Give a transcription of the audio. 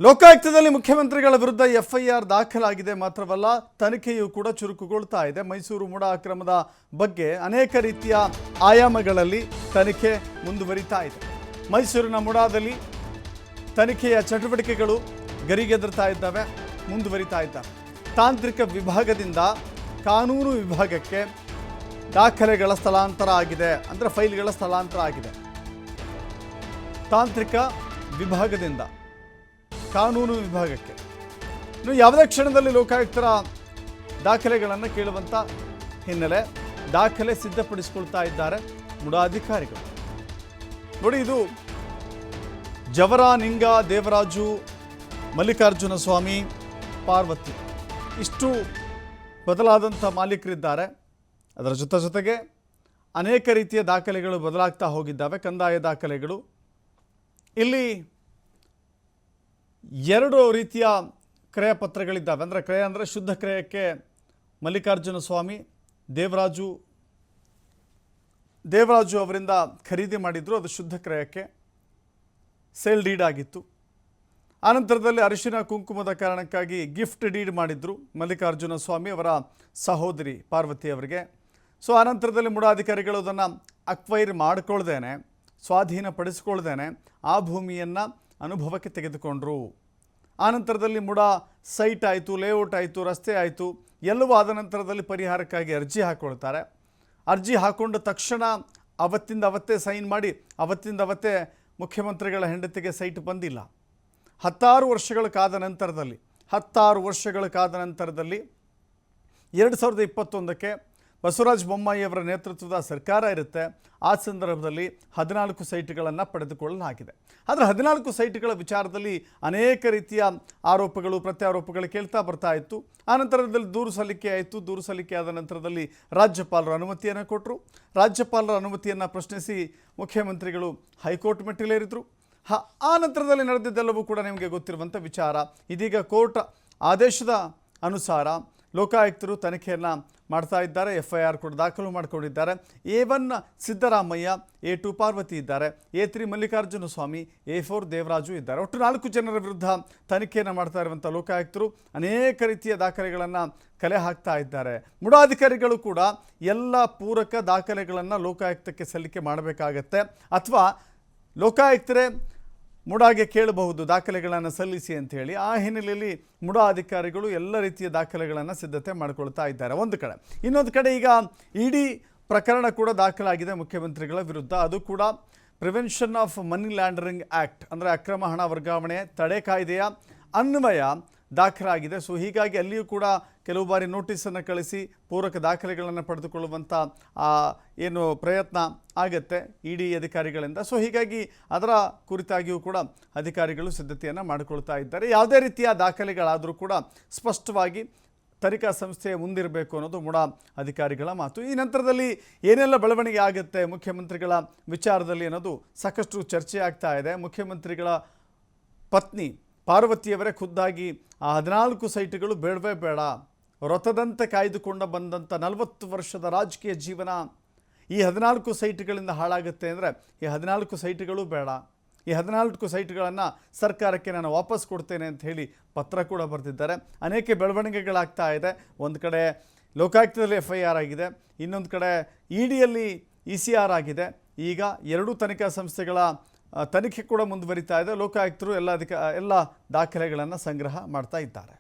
ಲೋಕಾಯುಕ್ತದಲ್ಲಿ ಮುಖ್ಯಮಂತ್ರಿಗಳ ವಿರುದ್ಧ ಎಫ್ಐಆರ್ ದಾಖಲಾಗಿದೆ ಮಾತ್ರವಲ್ಲ, ತನಿಖೆಯೂ ಕೂಡ ಚುರುಕುಗೊಳ್ತಾ ಇದೆ. ಮೈಸೂರು ಮುಡ ಅಕ್ರಮದ ಬಗ್ಗೆ ಅನೇಕ ರೀತಿಯ ಆಯಾಮಗಳಲ್ಲಿ ತನಿಖೆ ಮುಂದುವರಿತಾ ಇದೆ. ಮೈಸೂರಿನ ಮುಡಾದಲ್ಲಿ ತನಿಖೆಯ ಚಟುವಟಿಕೆಗಳು ಗರಿಗೆದರ್ತಾ ಇದ್ದಾವೆ, ಮುಂದುವರಿತಾ ಇದ್ದಾವೆ. ತಾಂತ್ರಿಕ ವಿಭಾಗದಿಂದ ಕಾನೂನು ವಿಭಾಗಕ್ಕೆ ದಾಖಲೆಗಳ ಸ್ಥಳಾಂತರ ಆಗಿದೆ, ಅಂದರೆ ಫೈಲ್ಗಳ ಸ್ಥಳಾಂತರ ಆಗಿದೆ. ತಾಂತ್ರಿಕ ವಿಭಾಗದಿಂದ ಕಾನೂನು ವಿಭಾಗಕ್ಕೆ ಇನ್ನು ಯಾವುದೇ ಕ್ಷಣದಲ್ಲಿ ಲೋಕಾಯುಕ್ತರ ದಾಖಲೆಗಳನ್ನು ಕೇಳುವಂಥ ಹಿನ್ನೆಲೆ ದಾಖಲೆ ಸಿದ್ಧಪಡಿಸಿಕೊಳ್ತಾ ಇದ್ದಾರೆ ಮುಡಾ ಅಧಿಕಾರಿಗಳು. ನೋಡಿ, ಇದು ಜವರ, ನಿಂಗ, ದೇವರಾಜು, ಮಲ್ಲಿಕಾರ್ಜುನ ಸ್ವಾಮಿ, ಪಾರ್ವತಿ ಇಷ್ಟು ಬದಲಾದಂಥ ಮಾಲೀಕರಿದ್ದಾರೆ. ಅದರ ಜೊತೆಗೆ ಅನೇಕ ರೀತಿಯ ದಾಖಲೆಗಳು ಬದಲಾಗ್ತಾ ಹೋಗಿದ್ದಾವೆ. ಕಂದಾಯ ದಾಖಲೆಗಳು ಇಲ್ಲಿ ಎರಡು ರೀತಿಯ ಕ್ರಯ ಪತ್ರಗಳಿದ್ದಾವೆ. ಅಂದರೆ ಕ್ರಯ ಅಂದರೆ ಶುದ್ಧ ಕ್ರಯಕ್ಕೆ ಮಲ್ಲಿಕಾರ್ಜುನ ಸ್ವಾಮಿ, ದೇವರಾಜು ಅವರಿಂದ ಖರೀದಿ ಮಾಡಿದ್ರು, ಅದು ಶುದ್ಧ ಕ್ರಯಕ್ಕೆ ಸೇಲ್ ಡೀಡ್ ಆಗಿತ್ತು. ಆನಂತರದಲ್ಲಿ ಅರಿಶಿನ ಕುಂಕುಮದ ಕಾರಣಕ್ಕಾಗಿ ಗಿಫ್ಟ್ ಡೀಡ್ ಮಾಡಿದ್ರು ಮಲ್ಲಿಕಾರ್ಜುನ ಸ್ವಾಮಿ ಅವರ ಸಹೋದರಿ ಪಾರ್ವತಿ ಅವರಿಗೆ. ಸೊ ಆನಂತರದಲ್ಲಿ ಮುಡಾ ಅಧಿಕಾರಿಗಳು ಅದನ್ನು ಅಕ್ವೈರ್ ಮಾಡಿಕೊಳ್ದೇನೆ, ಸ್ವಾಧೀನಪಡಿಸ್ಕೊಳ್ದೇನೆ ಆ ಭೂಮಿಯನ್ನು ಅನುಭವಕ್ಕೆ ತೆಗೆದುಕೊಂಡ್ರು. ಆನಂತರದಲ್ಲಿ ಮುಡಾ ಸೈಟ್ ಆಯಿತು, ಲೇಔಟ್ ಆಯಿತು, ರಸ್ತೆ ಆಯಿತು, ಎಲ್ಲವೂ ಆದ ನಂತರದಲ್ಲಿ ಪರಿಹಾರಕ್ಕಾಗಿ ಅರ್ಜಿ ಹಾಕ್ಕೊಳ್ತಾರೆ. ಅರ್ಜಿ ಹಾಕ್ಕೊಂಡ ತಕ್ಷಣ ಅವತ್ತಿಂದ ಅವತ್ತೇ ಸೈನ್ ಮಾಡಿ ಅವತ್ತಿಂದ ಅವತ್ತೇ ಮುಖ್ಯಮಂತ್ರಿಗಳ ಹೆಂಡತಿಗೆ ಸೈಟ್ ಬಂದಿಲ್ಲ. 16 ವರ್ಷಗಳ ಕಾದ ನಂತರದಲ್ಲಿ 2021ಕ್ಕೆ ಬಸವರಾಜ ಬೊಮ್ಮಾಯಿ ಅವರ ನೇತೃತ್ವದ ಸರ್ಕಾರ ಇರುತ್ತೆ. ಆ ಸಂದರ್ಭದಲ್ಲಿ 14 ಸೈಟ್ಗಳನ್ನು ಪಡೆದುಕೊಳ್ಳಲಾಗಿದೆ. ಆದರೆ 14 ಸೈಟ್ಗಳ ವಿಚಾರದಲ್ಲಿ ಅನೇಕ ರೀತಿಯ ಆರೋಪಗಳು, ಪ್ರತ್ಯಾರೋಪಗಳು ಕೇಳ್ತಾ ಬರ್ತಾ ಇತ್ತು. ಆನಂತರದಲ್ಲಿ ದೂರು ಸಲ್ಲಿಕೆ ಆಯಿತು. ದೂರು ಸಲ್ಲಿಕೆ ಆದ ನಂತರದಲ್ಲಿ ರಾಜ್ಯಪಾಲರು ಅನುಮತಿಯನ್ನು ಕೊಟ್ಟರು. ರಾಜ್ಯಪಾಲರ ಅನುಮತಿಯನ್ನು ಪ್ರಶ್ನಿಸಿ ಮುಖ್ಯಮಂತ್ರಿಗಳು ಹೈಕೋರ್ಟ್ ಮೆಟ್ಟಿಲೇರಿದ್ರು. ಆ ನಂತರದಲ್ಲಿ ನಡೆದಿದ್ದೆಲ್ಲವೂ ಕೂಡ ನಿಮಗೆ ಗೊತ್ತಿರುವಂಥ ವಿಚಾರ. ಇದೀಗ ಕೋರ್ಟ್ ಆದೇಶದ ಅನುಸಾರ ಲೋಕಾಯುಕ್ತರು ತನಿಖೆಯನ್ನು ಮಾಡ್ತಾ ಇದ್ದಾರೆ. FIR ಕೂಡ ದಾಖಲು ಮಾಡಿಕೊಂಡಿದ್ದಾರೆ. A1 ಸಿದ್ದರಾಮಯ್ಯ, A2 ಪಾರ್ವತಿ ಇದ್ದಾರೆ, A3 ಮಲ್ಲಿಕಾರ್ಜುನ ಸ್ವಾಮಿ, A4 ದೇವರಾಜು ಇದ್ದಾರೆ. ಒಟ್ಟು 4 ಜನರ ವಿರುದ್ಧ ತನಿಖೆಯನ್ನು ಮಾಡ್ತಾ ಇರುವಂಥ ಲೋಕಾಯುಕ್ತರು ಅನೇಕ ರೀತಿಯ ದಾಖಲೆಗಳನ್ನು ಕಲೆ ಹಾಕ್ತಾ ಇದ್ದಾರೆ. ಮುಡಾ ಅಧಿಕಾರಿಗಳು ಕೂಡ ಎಲ್ಲ ಪೂರಕ ದಾಖಲೆಗಳನ್ನು ಲೋಕಾಯುಕ್ತಕ್ಕೆ ಸಲ್ಲಿಕೆ ಮಾಡಬೇಕಾಗತ್ತೆ, ಅಥವಾ ಲೋಕಾಯುಕ್ತರೇ ಮುಡಾಗೆ ಕೇಳಬಹುದು ದಾಖಲೆಗಳನ್ನು ಸಲ್ಲಿಸಿ ಅಂಥೇಳಿ. ಆ ಹಿನ್ನೆಲೆಯಲ್ಲಿ ಮುಡಾ ಅಧಿಕಾರಿಗಳು ಎಲ್ಲ ರೀತಿಯ ದಾಖಲೆಗಳನ್ನು ಸಿದ್ಧತೆ ಮಾಡಿಕೊಳ್ತಾ ಇದ್ದಾರೆ ಒಂದು ಕಡೆ. ಇನ್ನೊಂದು ಕಡೆ ಈಗ ಇಡಿ ಪ್ರಕರಣ ಕೂಡ ದಾಖಲಾಗಿದೆ ಮುಖ್ಯಮಂತ್ರಿಗಳ ವಿರುದ್ಧ. ಅದು ಕೂಡ prevention of money laundering act, ಅಂದರೆ ಅಕ್ರಮ ಹಣ ವರ್ಗಾವಣೆ ತಡೆ ಕಾಯ್ದೆಯ ಅನ್ವಯ ದಾಖಲಾಗಿದೆ. ಸೊ ಹೀಗಾಗಿ ಅಲ್ಲಿಯೂ ಕೂಡ ಕೆಲವು ಬಾರಿ ನೋಟಿಸನ್ನು ಕಳಿಸಿ ಪೂರಕ ದಾಖಲೆಗಳನ್ನು ಪಡೆದುಕೊಳ್ಳುವಂಥ ಏನು ಪ್ರಯತ್ನ ಆಗುತ್ತೆ ಇಡಿ ಅಧಿಕಾರಿಗಳಿಂದ. ಸೊ ಹೀಗಾಗಿ ಅದರ ಕುರಿತಾಗಿಯೂ ಕೂಡ ಅಧಿಕಾರಿಗಳು ಸಿದ್ಧತೆಯನ್ನು ಮಾಡಿಕೊಳ್ತಾ ಇದ್ದಾರೆ. ಯಾವುದೇ ರೀತಿಯ ದಾಖಲೆಗಳಾದರೂ ಕೂಡ ಸ್ಪಷ್ಟವಾಗಿ ತನಿಖಾ ಸಂಸ್ಥೆಯ ಮುಂದಿರಬೇಕು ಅನ್ನೋದು ಮುಡಾ ಅಧಿಕಾರಿಗಳ ಮಾತು. ಈ ನಂತರದಲ್ಲಿ ಏನೆಲ್ಲ ಬೆಳವಣಿಗೆ ಆಗುತ್ತೆ ಮುಖ್ಯಮಂತ್ರಿಗಳ ವಿಚಾರದಲ್ಲಿ ಅನ್ನೋದು ಸಾಕಷ್ಟು ಚರ್ಚೆ ಆಗ್ತಾ ಇದೆ. ಮುಖ್ಯಮಂತ್ರಿಗಳ ಪತ್ನಿ ಪಾರ್ವತಿಯವರೇ ಖುದ್ದಾಗಿ ಆ 14 ಸೈಟ್ಗಳು ಬೇಡವೇ ಬೇಡ, ವ್ರತದಂತೆ ಕಾಯ್ದುಕೊಂಡು ಬಂದಂಥ 40 ವರ್ಷದ ರಾಜಕೀಯ ಜೀವನ ಈ 14 ಸೈಟ್ಗಳಿಂದ ಹಾಳಾಗುತ್ತೆ ಅಂದರೆ ಈ 14 ಸೈಟ್ಗಳು ಬೇಡ, ಈ 14 ಸೈಟ್ಗಳನ್ನು ಸರ್ಕಾರಕ್ಕೆ ನಾನು ವಾಪಸ್ ಕೊಡ್ತೇನೆ ಅಂತ ಹೇಳಿ ಪತ್ರ ಕೂಡ ಬರೆದಿದ್ದಾರೆ. ಅನೇಕ ಬೆಳವಣಿಗೆಗಳಾಗ್ತಾ ಇದೆ. ಒಂದು ಕಡೆ ಲೋಕಾಯುಕ್ತದಲ್ಲಿ FIR ಆಗಿದೆ, ಇನ್ನೊಂದು ಕಡೆ ಇಡಿಯಲ್ಲಿ ECR ಆಗಿದೆ. ಈಗ ಎರಡೂ ತನಿಖಾ ಸಂಸ್ಥೆಗಳ ತನಿಖೆ ಕೂಡ ಮುಂದುವರಿತಾ ಇದೆ. ಲೋಕಾಯುಕ್ತರು ಎಲ್ಲ ದಾಖಲೆಗಳನ್ನು ಸಂಗ್ರಹ ಮಾಡ್ತಾ ಇದ್ದಾರೆ.